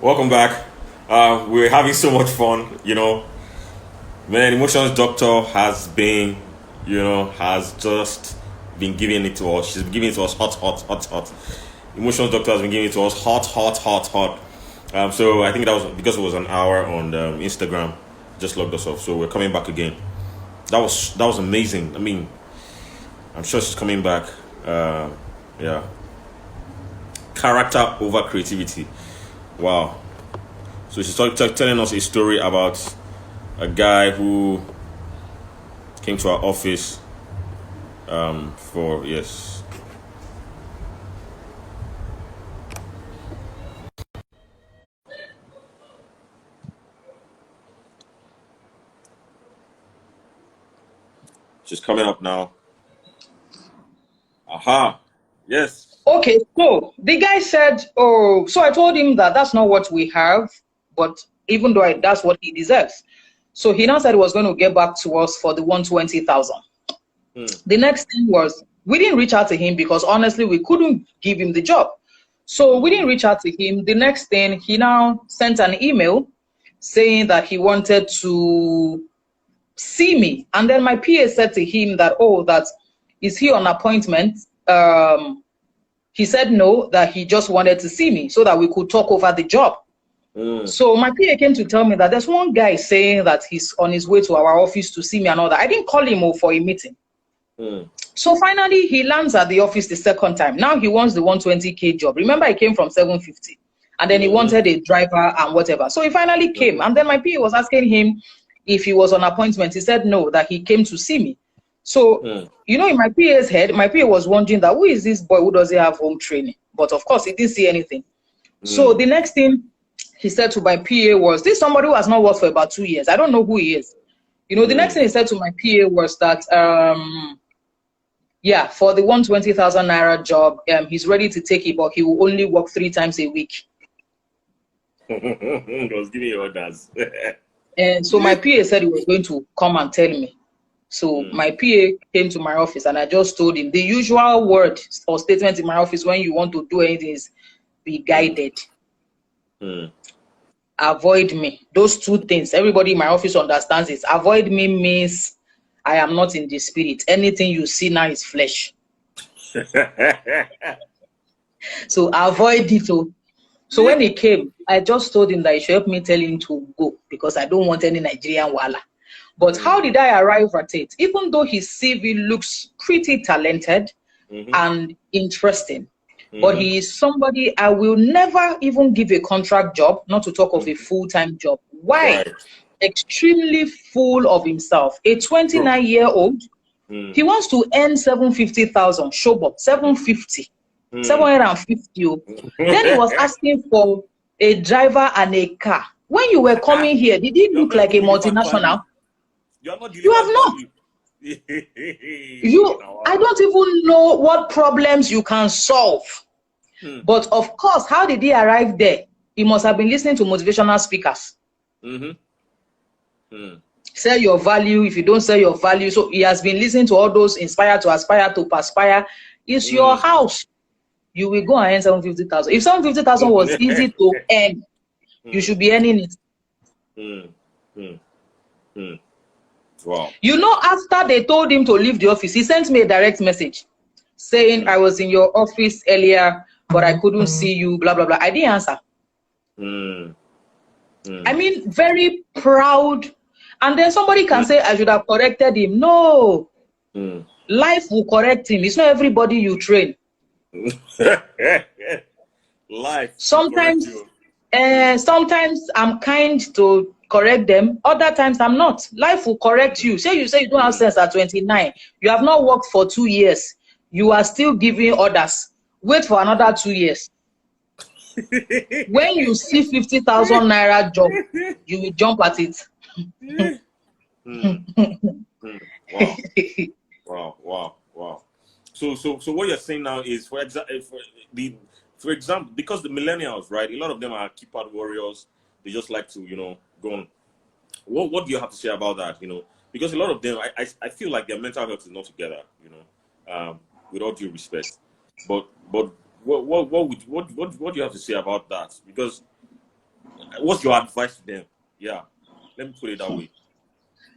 Welcome back. We're having so much fun, Man, Emotions Doctor has been, has just been giving it to us. She's been giving it to us hot, hot, hot, hot. Emotions Doctor has been giving it to us hot, hot, hot, hot. So I think that was because it was an hour on Instagram, just logged us off. So we're coming back again. That was amazing. I mean, I'm sure she's coming back. Yeah. Character over creativity. Wow. So she's telling us a story about a guy who came to our office for, yes. She's coming up now. Aha. Yes. Okay, so the guy said, oh, so I told him that that's not what we have, but even though that's what he deserves. So he now said he was going to get back to us for the 120,000. The next thing was, we didn't reach out to him because honestly, we couldn't give him the job. So we didn't reach out to him. The next thing, he now sent an email saying that he wanted to see me. And then my PA said to him that, oh, that is he on appointment? He said no, that he just wanted to see me so that we could talk over the job. So my PA came to tell me that there's one guy saying that he's on his way to our office to see me and all that. I didn't call him for a meeting. So finally, he lands at the office the second time. Now he wants the 120K job. Remember, he came from 750. And then he wanted a driver and whatever. So he finally came. And then my PA was asking him if he was on appointment. He said no, that he came to see me. So, in my PA's head, my PA was wondering that who is this boy who doesn't have home training? But of course, he didn't see anything. So the next thing he said to my PA was, this is somebody who has not worked for about 2 years. I don't know who he is. The next thing he said to my PA was that, yeah, for the 120,000 naira job, he's ready to take it, but he will only work 3 times a week. He was giving you orders. And so my PA said he was going to come and tell me. So my PA came to my office and I just told him the usual word or statement in my office when you want to do anything is be guided. Avoid me. Those 2 things. Everybody in my office understands it. Avoid me means I am not in the spirit. Anything you see now is flesh. So avoid it. So when he came, I just told him that he should help me tell him to go because I don't want any Nigerian wala. But how did I arrive at it? Even though his CV looks pretty talented and interesting, but he is somebody I will never even give a contract job, not to talk of a full-time job. Why? Right. Extremely full of himself. A 29-year-old, he wants to earn 750,000. Showboat, 750. 750. Then he was asking for a driver and a car. When you were coming here, did it look like a multinational? You have not. I don't even know what problems you can solve. But of course, how did he arrive there? He must have been listening to motivational speakers. Sell your value. If you don't sell your value, so he has been listening to all those inspire to aspire to perspire. It's your house. You will go and earn 750,000. If 750,000 was easy to earn, you should be earning it. Wow. After they told him to leave the office, he sent me a direct message saying, I was in your office earlier, but I couldn't see you, blah, blah, blah. I didn't answer. I mean, very proud. And then somebody can say, I should have corrected him. No. Life will correct him. It's not everybody you train. Life. Sometimes I'm kind to correct them. Other times I'm not. Life will correct you. Say you don't have sense at 29. You have not worked for 2 years. You are still giving orders. Wait for another 2 years. When you see 50,000 naira job, you will jump at it. Wow. So what you're saying now is, for example, because the millennials, right? A lot of them are keypad warriors. They just like to, go on. What do you have to say about that? Because a lot of them, I feel like their mental health is not together. With all due respect, but what do you have to say about that? Because What's your advice to them? Yeah, let me put it that way.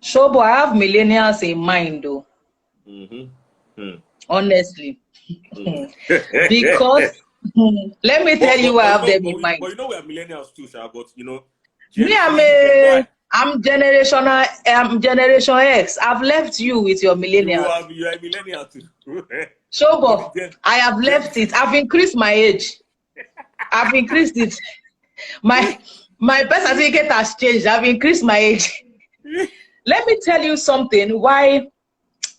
Sure, but I have millennials in mind, though. Honestly. Because let me tell you why I have them in mind. But you know we are millennials too, sir. But you know, Me, I'm generation X. I've left you with your millennials. You are a millennial too. Sure, I have left it. I've increased my age. I've increased it. My birth certificate has changed. I've increased my age. Let me tell you something why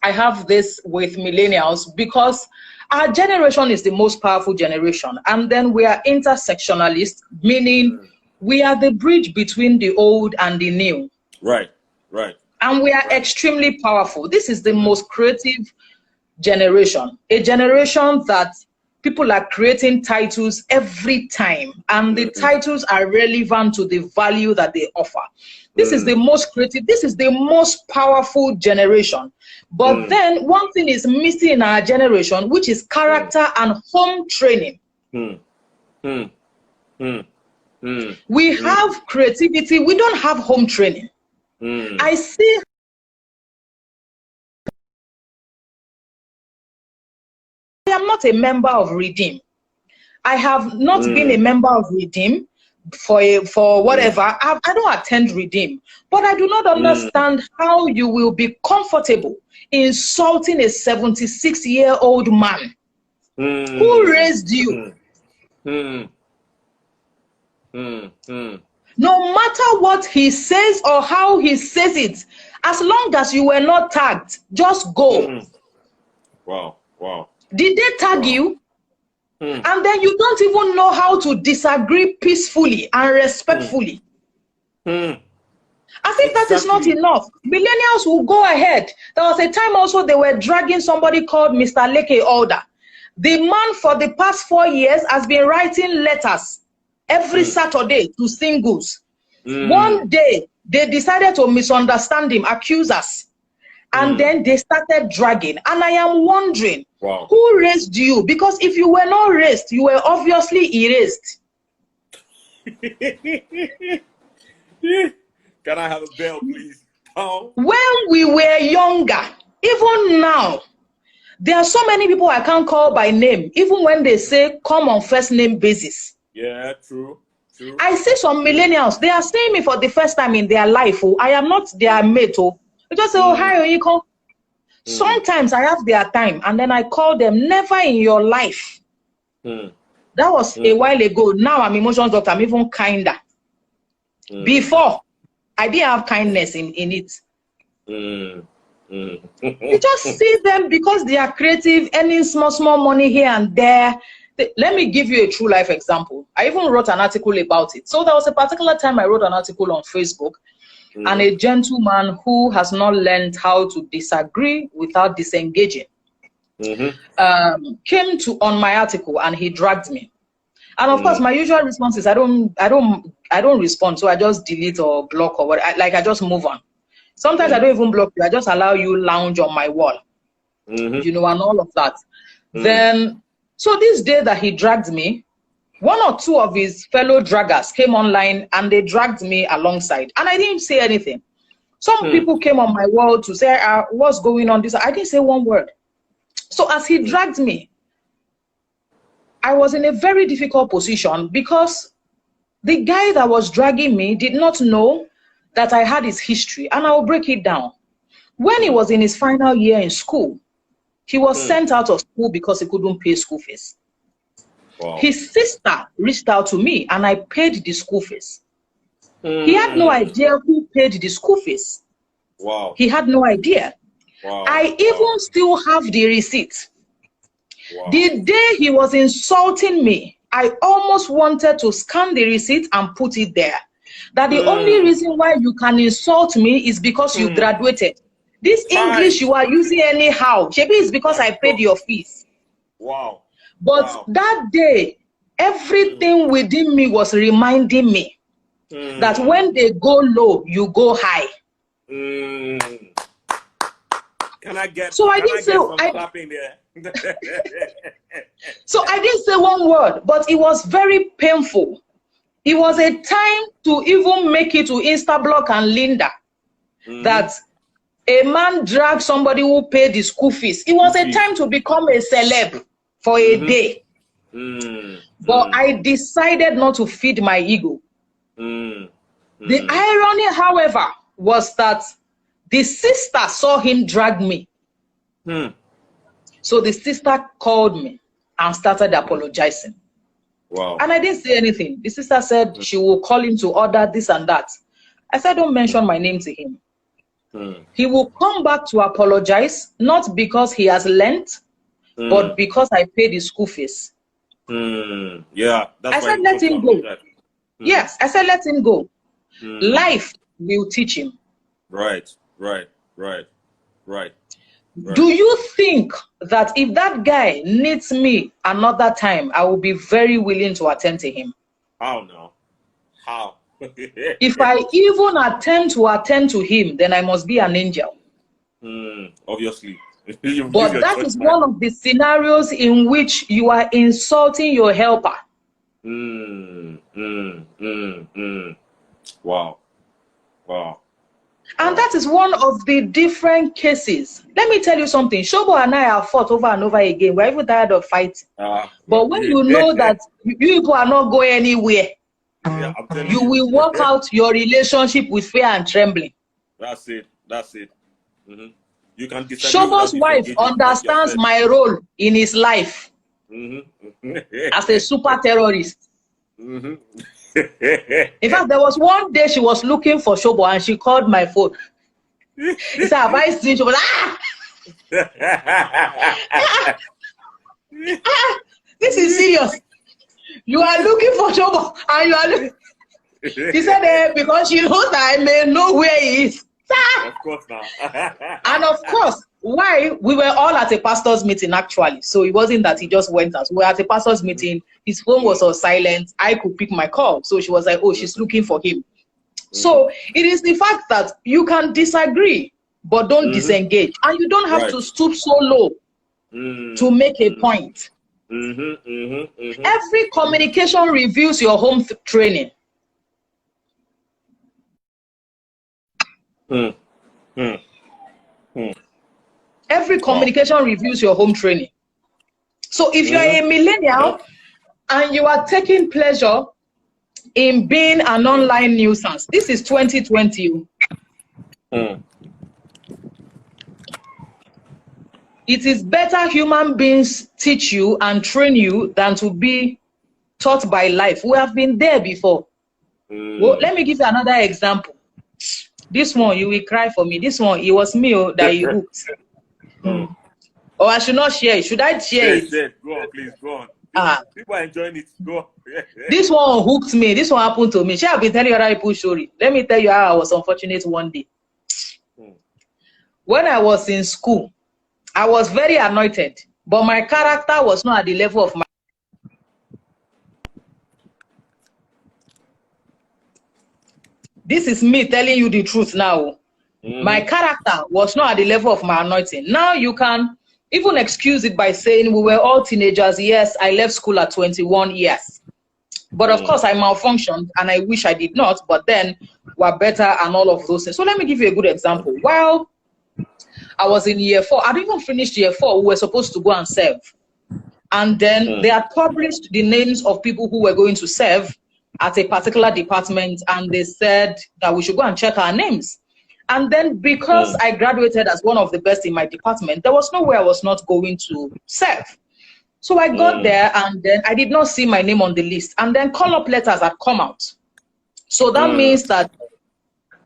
I have this with millennials, because our generation is the most powerful generation, and then we are intersectionalist, meaning we are the bridge between the old and the new. Right. And we are extremely powerful. This is the most creative generation, a generation that people are creating titles every time, and the titles are relevant to the value that they offer. This is the most creative, this is the most powerful generation. But then one thing is missing in our generation, which is character and home training. We have creativity, we don't have home training. I see I am not a member of Redeem. I have not been a member of Redeem for whatever. I don't attend Redeem, but I do not understand how you will be comfortable insulting a 76-year-old man who raised you. No matter what he says or how he says it, as long as you were not tagged, just go. Wow. Did they tag you? And then you don't even know how to disagree peacefully and respectfully. I think that is not enough. Millennials will go ahead. There was a time also they were dragging somebody called Mr. Leke Older. The man for the past 4 years has been writing letters every Saturday to singles. One day, they decided to misunderstand him, accuse us. And then they started dragging. And I am wondering, who raised you? Because if you were not raised, you were obviously erased. Can I have a bell, please? When we were younger, even now, there are so many people I can't call by name, even when they say come on first name basis. Yeah, true. I see some millennials, they are seeing me for the first time in their life. Oh, I am not their mate. Oh, they just say, oh, hi, Oyinkan. Sometimes I have their time and then I call them. Never in your life. That was a while ago. Now I'm emotions doctor. I'm even kinder. Before, I didn't have kindness in it. You just see them because they are creative, earning small money here and there. Let me give you a true life example. I even wrote an article about it. So there was a particular time I wrote an article on Facebook, and a gentleman who has not learned how to disagree without disengaging came on my article and he dragged me. And of course, my usual response is I don't respond, so I just delete or block or what. I just move on. Sometimes I don't even block you. I just allow you lounge on my wall, you know, and all of that. Then, so this day that he dragged me, one or two of his fellow draggers came online and they dragged me alongside, and I didn't say anything. Some people came on my wall to say, what's going on? This I didn't say one word. So as he dragged me, I was in a very difficult position because the guy that was dragging me did not know that I had his history, and I'll break it down. When he was in his final year in school, he was sent out of school because he couldn't pay school fees. Wow. His sister reached out to me and I paid the school fees. He had no idea who paid the school fees. Wow. He had no idea. Wow. I even still have the receipt. Wow. The day he was insulting me, I almost wanted to scan the receipt and put it there. That the only reason why you can insult me is because you graduated. This English you are using anyhow, maybe it's because I paid your fees. Wow. But that day, everything within me was reminding me that when they go low, you go high. Can I get so I didn't say clapping there? So I didn't say one word, but it was very painful. it was a time to even make it to Instablock and Linda that a man dragged somebody who paid the school fees. It was a time to become a celeb for a day. But I decided not to feed my ego. The irony, however, was that the sister saw him drag me. So the sister called me and started apologizing. Wow. And I didn't say anything. The sister said she will call him to order this and that. I said, don't mention my name to him. He will come back to apologize, not because he has lent, but because I paid his school fees. Yeah, that's I said, let him go. Yes, I said, let him go. Life will teach him. Right. Do you think that if that guy needs me another time, I will be very willing to attend to him? How now? How? If I even attempt to attend to him, then I must be an angel. Obviously. But that is one of the scenarios in which you are insulting your helper. Wow. And that is one of the different cases. Let me tell you something. Shobo and I have fought over and over again. We're even tired of fighting. But when you know that you people are not going anywhere, you will work out your relationship with fear and trembling. That's it. You can disagree. Shobo's wife understands my role in his life as a super terrorist. In fact, there was one day she was looking for Shobo and she called my phone. He said, have I seen Shobo? This is serious. You are looking for Shobo and you are looking. He said, because she knows that I may know where he is. Of course now. And of course, why? We were all at a pastor's meeting actually. So it wasn't that he just went out. We were at a pastor's meeting. His phone was on silent. I could pick my call. So she was like, oh, she's looking for him. So it is the fact that you can disagree, but don't disengage. And you don't have to stoop so low to make a point. Every communication reveals your home training. Every communication reviews your home training. So if you're a millennial and you are taking pleasure in being an online nuisance, this is 2020. It is better human beings teach you and train you than to be taught by life. We have been there before. Well, let me give you another example. This one, you will cry for me. This one, it was me that you hooked. Or I should not share it. Should I share it? Go on, please, go on. People are enjoying it. Go on. This one hooked me. This one happened to me. I've been telling you other people's story. Let me tell you how I was unfortunate one day. When I was in school, I was very anointed, but my character was not at the level of my. This is me telling you the truth now. My character was not at the level of my anointing. Now you can even excuse it by saying we were all teenagers. Yes, I left school at 21 years. But of course, I malfunctioned and I wish I did not. But then we're better and all of those things. So let me give you a good example. While I was in year 4, I'd even finished year 4, we were supposed to go and serve. And then they had published the names of people who were going to serve at a particular department, and they said that we should go and check our names. And then because I graduated as one of the best in my department, there was no way I was not going to serve. So I got there and then I did not see my name on the list. And then call-up letters had come out. So that means that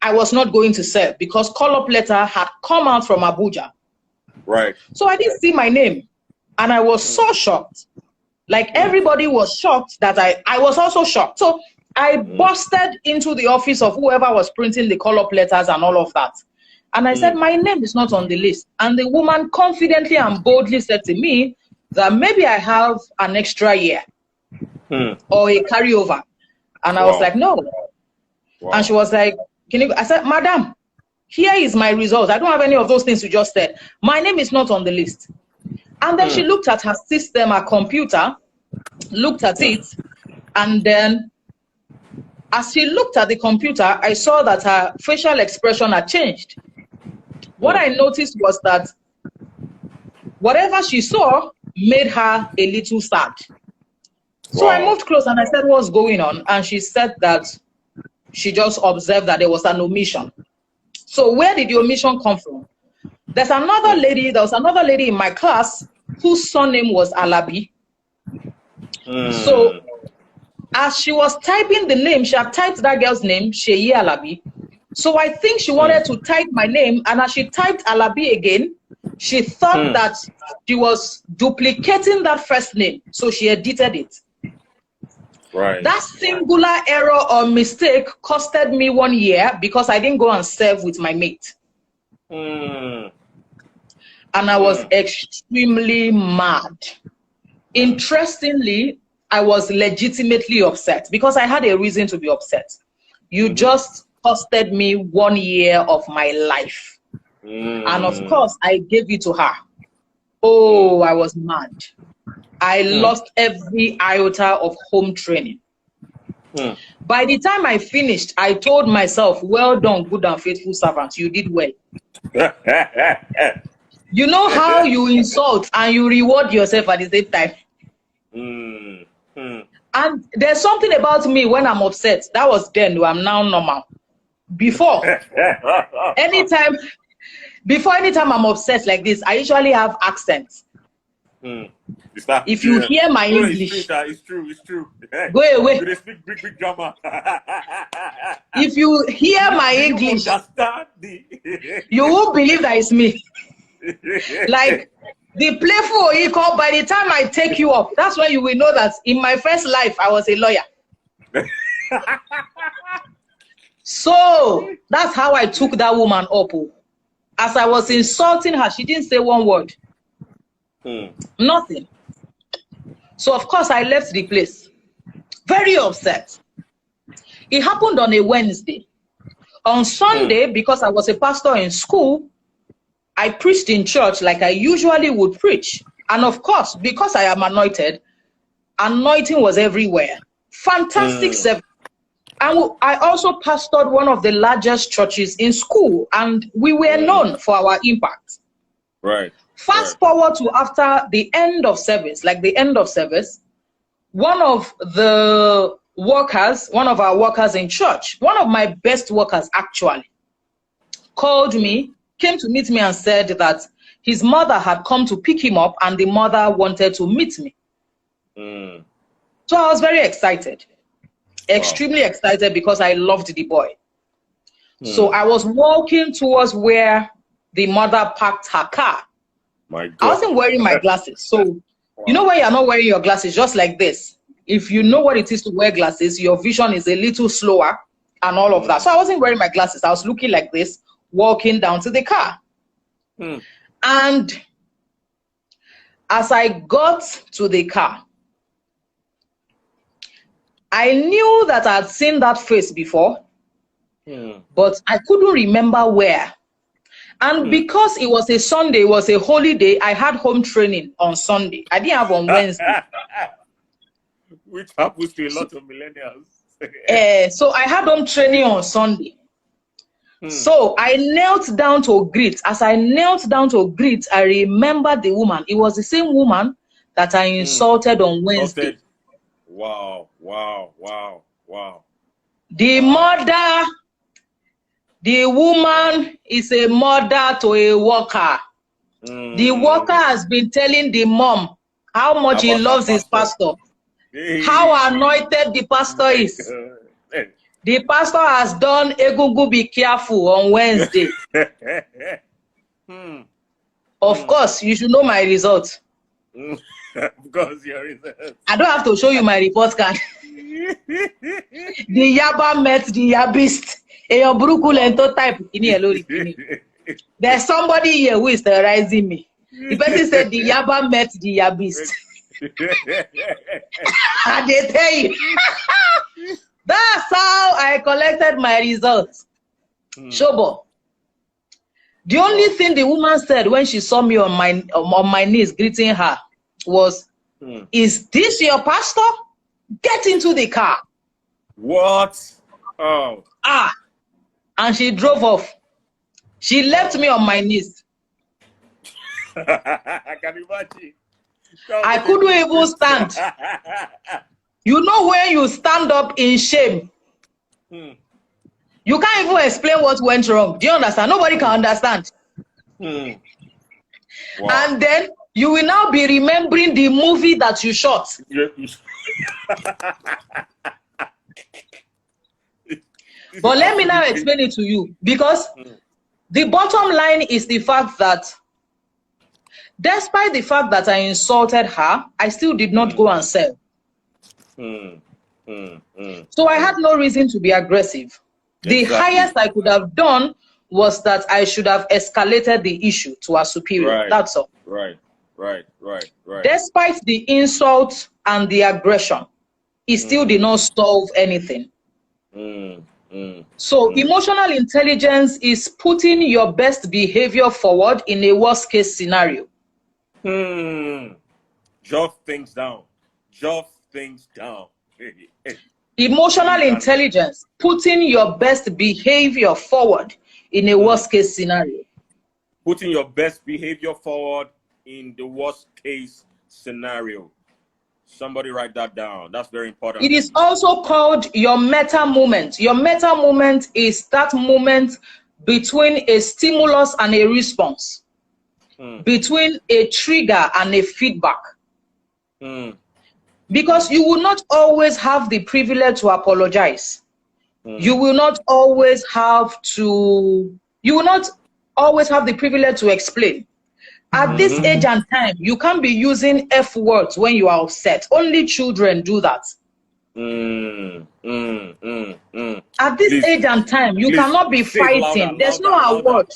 I was not going to serve because call-up letter had come out from Abuja. Right. So I didn't see my name. And I was so shocked. Like everybody was shocked that I was also shocked. So I busted into the office of whoever was printing the call-up letters and all of that. And I said, my name is not on the list. And the woman confidently and boldly said to me that maybe I have an extra year or a carryover. And I was like, no. And she was like, can you? I said, madam, here is my result. I don't have any of those things you just said. My name is not on the list. And then she looked at her system, her computer, looked at it, and then As she looked at the computer, I saw that her facial expression had changed. What I noticed was that whatever she saw made her a little sad. So I moved close and I said, what's going on? And she said that she just observed that there was an omission. So where did the omission come from? There was another lady in my class whose surname was Alabi. So as she was typing the name, she had typed that girl's name, Sheyi Alabi. So I think she wanted to type my name, and as she typed Alabi again, she thought that she was duplicating that first name, so she edited it. Right. That singular error or mistake costed me 1 year because I didn't go and serve with my mate. And I was extremely mad. Interestingly, I was legitimately upset because I had a reason to be upset. You just costed me 1 year of my life. And of course, I gave it to her. Oh, I was mad. I lost every iota of home training. By the time I finished, I told myself, well done, good and faithful servant. You did well. You know how you insult and you reward yourself at the same time. And there's something about me when I'm upset. That was then, I'm now normal. Before, anytime I'm upset like this, I usually have accents. If you hear my English, it's true. Go away. You speak big grammar. If you hear my English, you won't believe that it's me. Like the playful Oyinkan, by the time I take you up, that's when you will know that in my first life, I was a lawyer. So that's how I took that woman up. As I was insulting her, she didn't say one word. Nothing. So of course I left the place. Very upset. It happened on a Wednesday. On Sunday, because I was a pastor in school, I preached in church like I usually would preach. And of course, because I am anointed, anointing was everywhere. Fantastic service. And I also pastored one of the largest churches in school, and we were known for our impact. Right. Fast forward to after the end of service, one of our workers in church, one of my best workers actually, called me, came to meet me and said that his mother had come to pick him up and the mother wanted to meet me. So I was very excited, extremely excited because I loved the boy. So I was walking towards where the mother parked her car. My God. I wasn't wearing my glasses. So, you know when you're not wearing your glasses, just like this, if you know what it is to wear glasses, your vision is a little slower and all of that. So I wasn't wearing my glasses. I was looking like this, walking down to the car. And as I got to the car, I knew that I'd seen that face before, but I couldn't remember where. And because it was a Sunday, it was a holy day, I had home training on Sunday. I didn't have on Wednesday. Which happens to a lot of millennials. So I had home training on Sunday. So I knelt down to greet. As I knelt down to greet, I remembered the woman. It was the same woman that I insulted on Wednesday. Wow. The mother, the woman is a mother to a worker. The worker has been telling the mom how much he loves his pastor, how anointed the pastor is. The pastor has done Egungun be careful on Wednesday. Of course, you should know my result. Because your result. I don't have to show you my report card. The Yaba met the Yabist. There's somebody here who is terrorizing me. The person said the Yaba met the Yabist. And they tell you. That's how I collected my results. Shobo. The only thing the woman said when she saw me on my knees greeting her was, "Is this your pastor? Get into the car." What? Oh. Ah, and she drove off. She left me on my knees. I can imagine. I couldn't even stand. You know when you stand up in shame, you can't even explain what went wrong. Do you understand? Nobody can understand. Wow. And then you will now be remembering the movie that you shot. But let me now explain it to you, because the bottom line is the fact that despite the fact that I insulted her, I still did not go and sell. So I had no reason to be aggressive. The highest I could have done was that I should have escalated the issue to a superior. That's all. Right. Despite the insult and the aggression, it still did not solve anything. So emotional intelligence is putting your best behavior forward in a worst case scenario. Jot things down. Emotional intelligence, putting your best behavior forward in a worst case scenario. Putting your best behavior forward in the worst case scenario. Somebody write that down. That's very important. It is also called your meta moment. Your meta moment is that moment between a stimulus and a response, between a trigger and a feedback. Because you will not always have the privilege to apologize. You will not always have the privilege to explain. At this age and time, you can't be using F words when you are upset. Only children do that. At this age and time, you cannot be fighting. There's no award.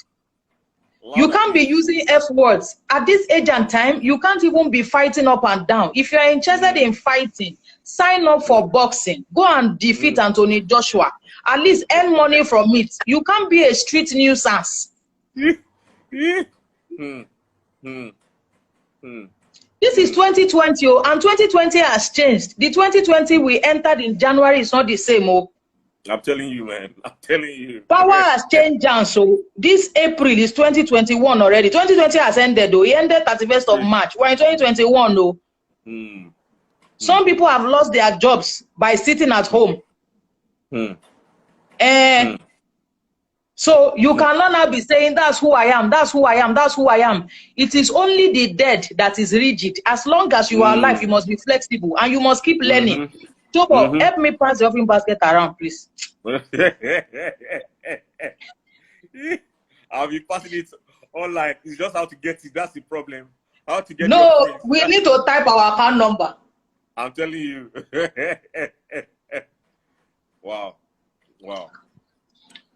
You can't be using F words. At this age and time, you can't even be fighting up and down. If you are interested in fighting, sign up for boxing. Go and defeat Anthony Joshua. At least earn money from it. You can't be a street nuisance. This is 2020, and 2020 has changed. The 2020 we entered in January is not the same. I'm telling you, man. I'm telling you. Power has changed, and so this April is 2021 already. 2020 has ended, though. It ended 31st of March. We're in 2021, though. Some people have lost their jobs by sitting at home. So you cannot now be saying that's who I am, that's who I am, that's who I am. It is only the dead that is rigid. As long as you are alive, you must be flexible and you must keep learning. Tobo, help me pass the offering basket around, please. I'll be passing it online. It's just how to get it. That's the problem. How to get No, we need to type our account number. I'm telling you. Wow.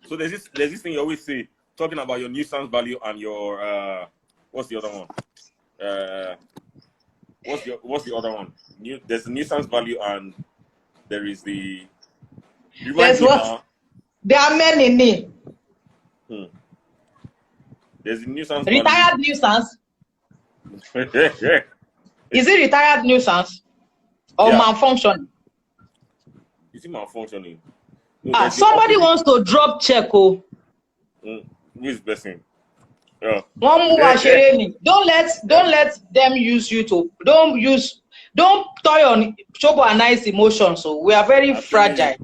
So there's this thing you always say, talking about your nuisance value and your what's the other one? What's the other one? There's the nuisance value and there is the. There's what? There are many. There's the nuisance. Retired nuisance. Is it retired nuisance or malfunctioning? Is it malfunctioning? Somebody wants to drop check. Who is blessing? Don't let them use you to don't toy on Chobo and I's emotions. So we are very fragile.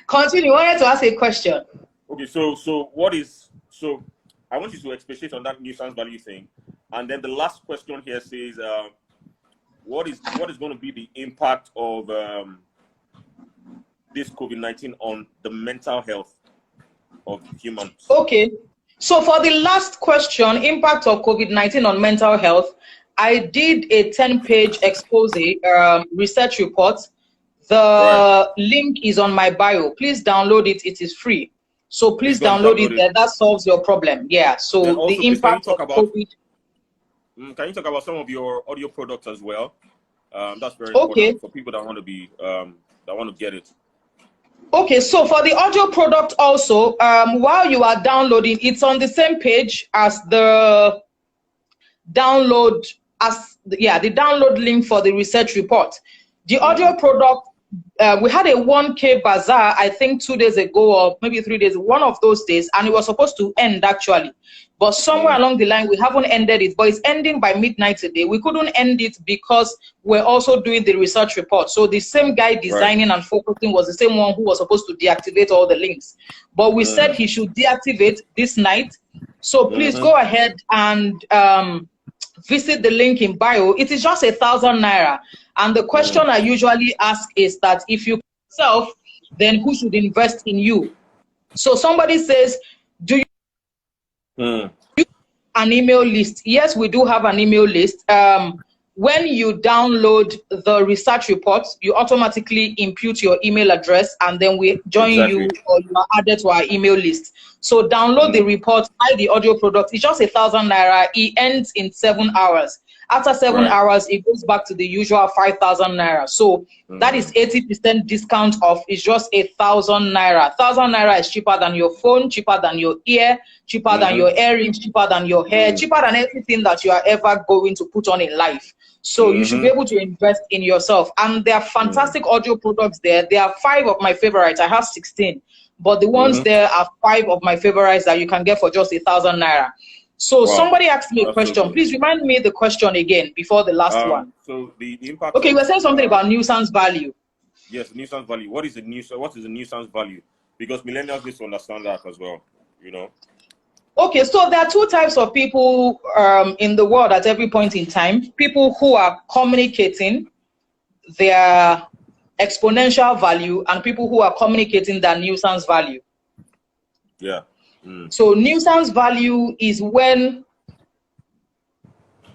Continue. I wanted to ask a question. Okay, so I want you to expatiate on that nuisance value thing, and then the last question here says, what is going to be the impact of this COVID-19 on the mental health of humans? Okay, so for the last question, impact of COVID-19 on mental health, I did a 10-page expose, research report. The link is on my bio. Please download it. It is free. So please download it. That solves your problem. Yeah. So also, the impact of COVID. Can you talk about some of your audio products as well? That's very important for people that want to be that want to get it. Okay, so for the audio product also, while you are downloading, it's on the same page as the download the download link for the research report. The audio product we had a 1K bazaar, I think 2 days ago or maybe 3 days, one of those days, and it was supposed to end actually. But somewhere along the line, we haven't ended it, but it's ending by midnight today. We couldn't end it because we're also doing the research report. So the same guy designing and focusing was the same one who was supposed to deactivate all the links. But we said he should deactivate this night. So please go ahead and visit the link in bio. It is just 1,000 naira. And the question I usually ask is that if you yourself, then who should invest in you? So somebody says, do you have an email list? Yes, we do have an email list. When you download the research reports, you automatically impute your email address, and then we join you, or you are added to our email list. So download the report, buy the audio product. It's just 1,000 naira. It ends in 7 hours. After 7 hours, it goes back to the usual 5,000 naira. So that is 80% discount off. It's just 1,000 naira. 1,000 naira is cheaper than your phone, cheaper than your ear, cheaper than your earrings, cheaper than your hair, cheaper than everything that you are ever going to put on in life. So you should be able to invest in yourself. And there are fantastic audio products there. There are 5 of my favorites. I have 16, but the ones there are 5 of my favorites that you can get for just 1,000 naira. So somebody asked me a question. Please remind me the question again before the last one. So the impact. Okay, you were saying something about nuisance value. Yes, nuisance value. What is the nuisance? What is the nuisance value? Because millennials need to understand that as well. You know. Okay, so there are 2 types of people in the world at every point in time. People who are communicating their exponential value, and people who are communicating their nuisance value. Yeah. So nuisance value is when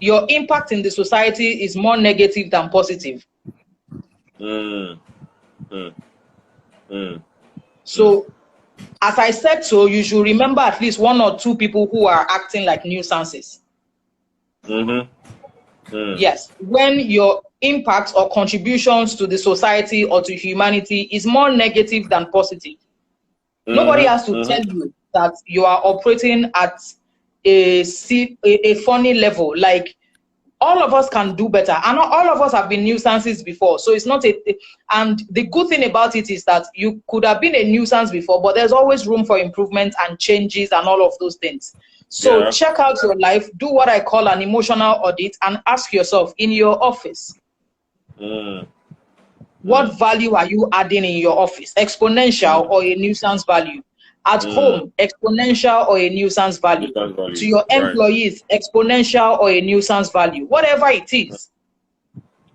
your impact in the society is more negative than positive. So as I said, so you should remember at least 1 or 2 people who are acting like nuisances. Yes, when your impact or contributions to the society or to humanity is more negative than positive. Nobody has to tell you that you are operating at a funny level. Like, all of us can do better, and all of us have been nuisances before. So it's not and the good thing about it is that you could have been a nuisance before, but there's always room for improvement and changes and all of those things. So check out your life, do what I call an emotional audit, and ask yourself in your office, what value are you adding in your office? Exponential or a nuisance value? At home, exponential or a nuisance value? To your employees, exponential or a nuisance value? Whatever it is,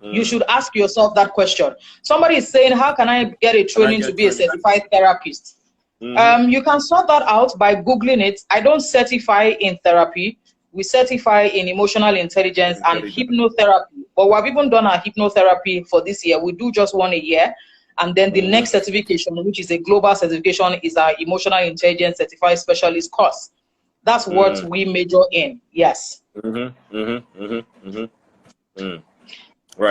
you should ask yourself that question. Somebody is saying, how can I get a training to be a certified therapist? You can sort that out by Googling it. I don't certify in therapy. We certify in emotional intelligence and hypnotherapy. But we've even done our hypnotherapy for this year. We do just 1 a year. And then the next certification, which is a global certification, is our emotional intelligence certified specialist course. That's what we major in. Yes. Right.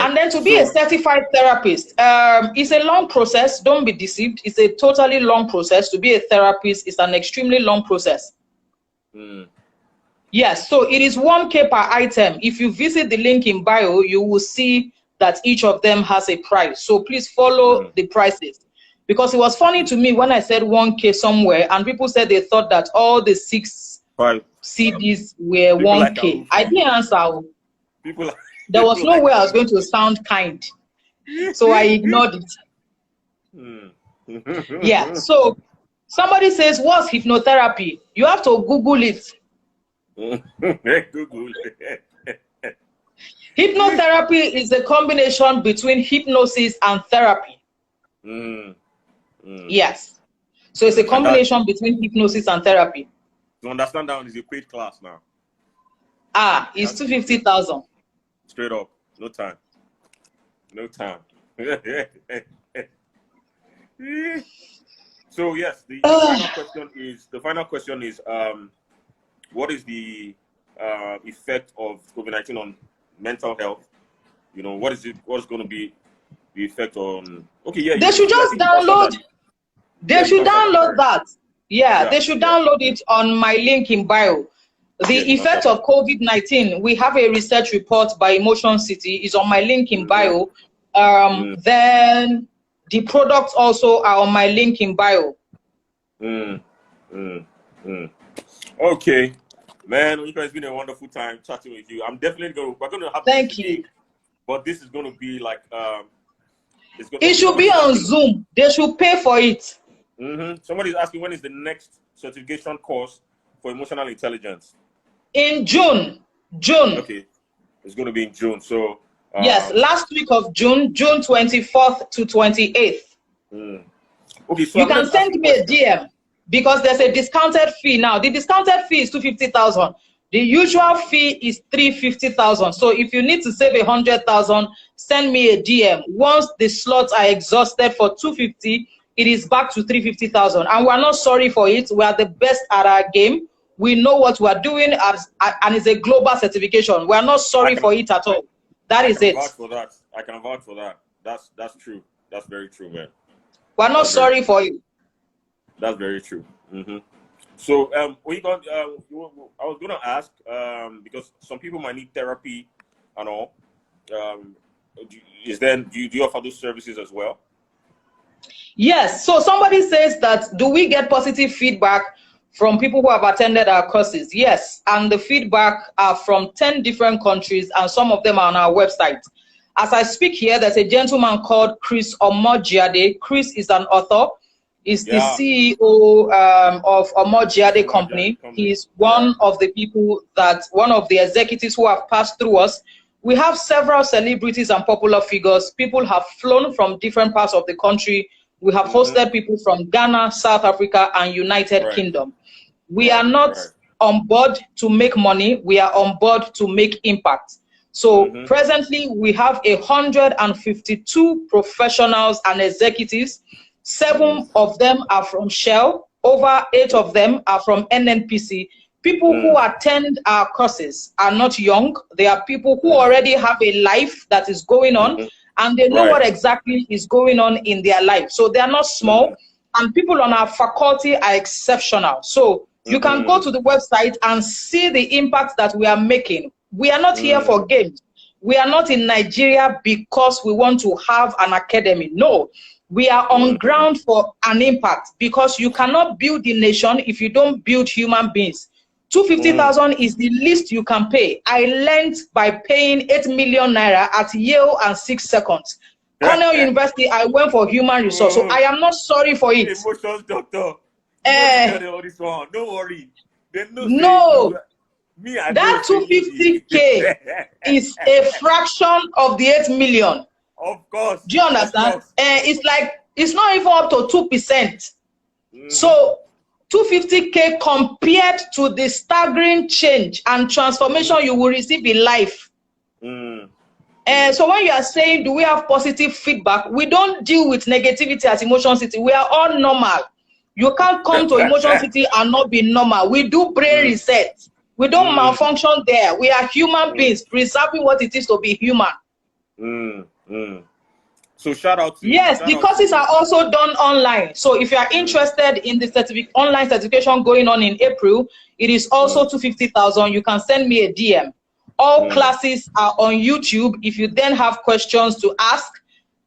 And then to be a certified therapist, it's a long process. Don't be deceived. It's a totally long process. To be a therapist is an extremely long process. Yes, so it is 1K per item. If you visit the link in bio, you will see that each of them has a price. So please follow the prices. Because it was funny to me when I said 1K somewhere, and people said they thought that all the 6 CDs were 1K. I didn't answer. There was no way I was going to sound kind. So I ignored it. Yeah, so somebody says, what's hypnotherapy? You have to Google it. Google. Hypnotherapy is a combination between hypnosis and therapy. Yes. So it's a combination between hypnosis and therapy. To understand that one is a paid class now. It's 250,000. Straight up. No time. No time. So yes, the final question is what is the effect of COVID-19 on mental health? You know, what's going to be the effect on? Okay, yeah. They should just download. They should download that. Yeah, they should download it on my link in bio. The effect of COVID-19. We have a research report by Emotion City. Is on my link in bio. Then The products also are on my link in bio. Okay, man, it's been a wonderful time chatting with you. I'm definitely we're gonna have Thank this you. again, but this is gonna be like it should be on Zoom. They should pay for it. Somebody's asking, when is the next certification course for emotional intelligence? In June. Okay, it's going to be in June. So yes, last week of June 24th to 28th. Okay, so you can send me a DM because there's a discounted fee now. The discounted fee is 250,000. The usual fee is 350,000. So if you need to save 100,000, send me a DM. Once the slots are exhausted for 250, it is back to 350,000. And we're not sorry for it. We are the best at our game. We know what we are doing, and it's a global certification. We are not sorry for it at all. That is it. I can vouch for that. That's true. That's very true, man. We're not sorry for you. That's very true. So, I was gonna ask, because some people might need therapy and all. Do you offer those services as well? Yes. So somebody says that, do we get positive feedback from people who have attended our courses? Yes. And the feedback are from 10 different countries, and some of them are on our website. As I speak here, there's a gentleman called Chris Omojiade. Chris is an author. He's the CEO of Omojiade Company. He's one of the people one of the executives who have passed through us. We have several celebrities and popular figures. People have flown from different parts of the country. We have hosted people from Ghana, South Africa, and United Kingdom. We are not on board to make money. We are on board to make impact. So presently, we have 152 professionals and executives. 7 of them are from Shell. Over 8 of them are from NNPC. People who attend our courses are not young. They are people who already have a life that is going on, and they know what exactly is going on in their life. So they are not small, and people on our faculty are exceptional. So you can go to the website and see the impact that we are making. We are not here for games. We are not in Nigeria because we want to have an academy. No, we are on ground for an impact, because you cannot build the nation if you don't build human beings. 250,000 is the least you can pay. I learned by paying 8 million naira at Yale and 6 seconds. Cornell University, I went for human resource. So I am not sorry for it. Emotions, doctor. Don't worry. No. That 250K is a fraction of the 8 million. Of course. Do you understand? It's not even up to 2%. So 250K compared to the staggering change and transformation you will receive in life. So when you are saying, do we have positive feedback? We don't deal with negativity at Emotion City. We are all normal. You can't come to Emotion City and not be normal. We do brain reset. We don't malfunction there. We are human beings preserving what it is to be human. So shout out to yes, the courses are also done online. So if you are interested in the online certification going on in April, it is also 250,000. You can send me a DM. All classes are on YouTube. If you then have questions to ask,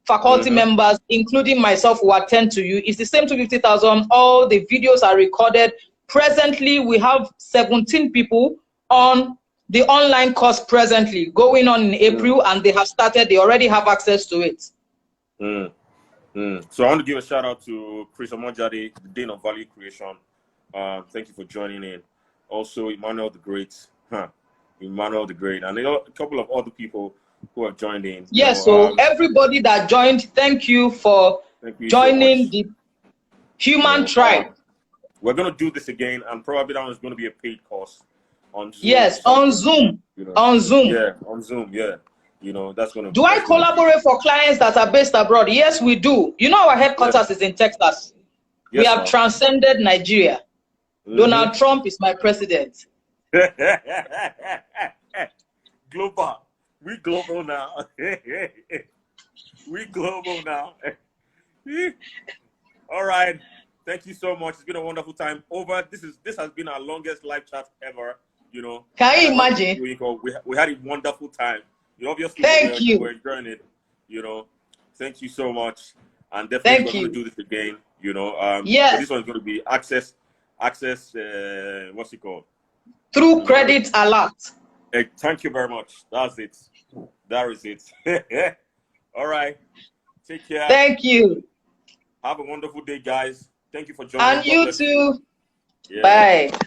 faculty members, including myself, will attend to you. It's the same 250,000. All the videos are recorded. Presently, we have 17 people on the online course presently going on in April, and they have started. They already have access to it. So I want to give a shout out to Chris Omojiade, the Dean of Value Creation. Thank you for joining in. Also, Emmanuel the Great, Emmanuel the Great, and a couple of other people who have joined in. Yes, so everybody that joined, thank you for joining the human tribe. We're going to do this again, and probably that one's going to be a paid course on Zoom. Yes, on Zoom. On Zoom. Yeah, on Zoom, yeah. That's going to... Do I collaborate for clients that are based abroad? Yes, we do. Our headquarters is in Texas. We have transcended Nigeria. Donald Trump is my president. Global. We global now. We global now. All right. Thank you so much. It's been a wonderful time. This has been our longest live chat ever. Can you imagine? We had a wonderful time. Obviously, Thank you. We're enjoying it. Thank you so much. and definitely Thank we're going to you. do this again. You know, but Yes, this one's going to be access. What's it called? through credit alert. Thank you very much. That's it. That is it. All right. Take care. Thank you. Have a wonderful day, guys. Thank you for joining. And God you bless you. too. Yeah. Bye.